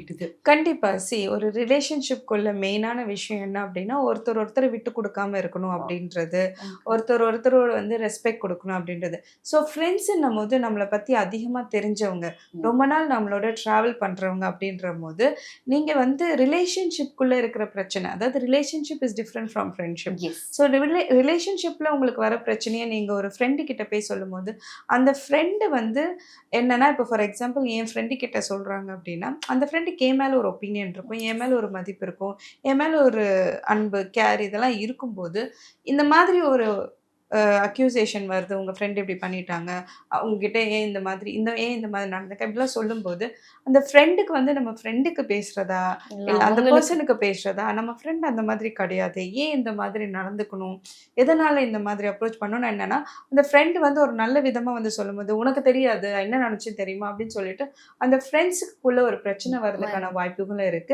மாறிடுது. கண்டிப்பா. ஒரு ரிலேஷன்ஷிப்குள்ள மெயினான விஷயம் என்ன அப்டின்னா, ஒருத்தர் விட்டு குடுக்காம இருக்கணும் அப்டின்றது. ஓகே. ஒருத்தரோட வந்து ரெஸ்பெக்ட் குடுக்கணும் அப்டின்றது. ஃப்ரெண்ட்ஸ்ன்னும்போது நம்மள பத்தி அதிகமா தெரிஞ்சவங்க. ம். ரொம்ப நாள் நம்மளோட ட்ராவல் பண்றவங்க அப்டின்றபோது, நீங்க வந்து ரிலேஷன்ஷிப்குள்ள இருக்கிற பிரச்சனை. அதாவது relationship is different from friendship. Yes. ரிலேஷன்ஷிப்ல உங்களுக்கு வர பிரச்சனைய நீங்க ஒரு ஃப்ரெண்ட் கிட்ட போய் சொல்லும்போது, அந்த ஃப்ரெண்ட் வந்து என்னன்னா, இப்போ ஃபார் எக்ஸாம்பிள் என் ஃப்ரெண்டு கிட்ட சொல்றாங்க அப்டின்னா, அந்த ஃப்ரெண்டுக்கு என் மேல ஒரு ஒப்பீனியன் இருக்கும். என் மேல ஒரு மதிப்பு இருக்கும். என் மேல ஒரு அன்பு, கேர் இதெல்லாம் இருக்கும்போது, இந்த மாதிரி ஒரு அக்யூசேஷன் வருது. உங்க ஃப்ரெண்ட் இப்படி பண்ணிட்டாங்க. உங்ககிட்ட ஏன் இந்த மாதிரி நடந்துக்க இப்படிலாம் சொல்லும்போது, அந்த ஃப்ரெண்டுக்கு வந்து நம்ம ஃப்ரெண்டுக்கு பேசுறதா, இல்ல இல்ல அந்த அவங்களுக்கு பெர்சனுக்கு பேசுறதா, நம்ம ஃப்ரெண்ட் அந்த மாதிரி கிடையாது. ஏன் இந்த மாதிரி நடந்துக்கணும்? எதனால இந்த மாதிரி அப்ரோச் பண்ணணும்னா என்னன்னா, அந்த ஃப்ரெண்ட் வந்து ஒரு நல்ல விதமா வந்து சொல்லும்போது, "உனக்கு தெரியாது. என்ன நடந்துச்சுன்னு தெரியுமா?" அப்படின்னு சொல்லிட்டு, அந்த ஃப்ரெண்ட்ஸுக்குள்ள ஒரு பிரச்சனை வரதுக்கான வரும். வாய்ப்புகளும் இருக்கு.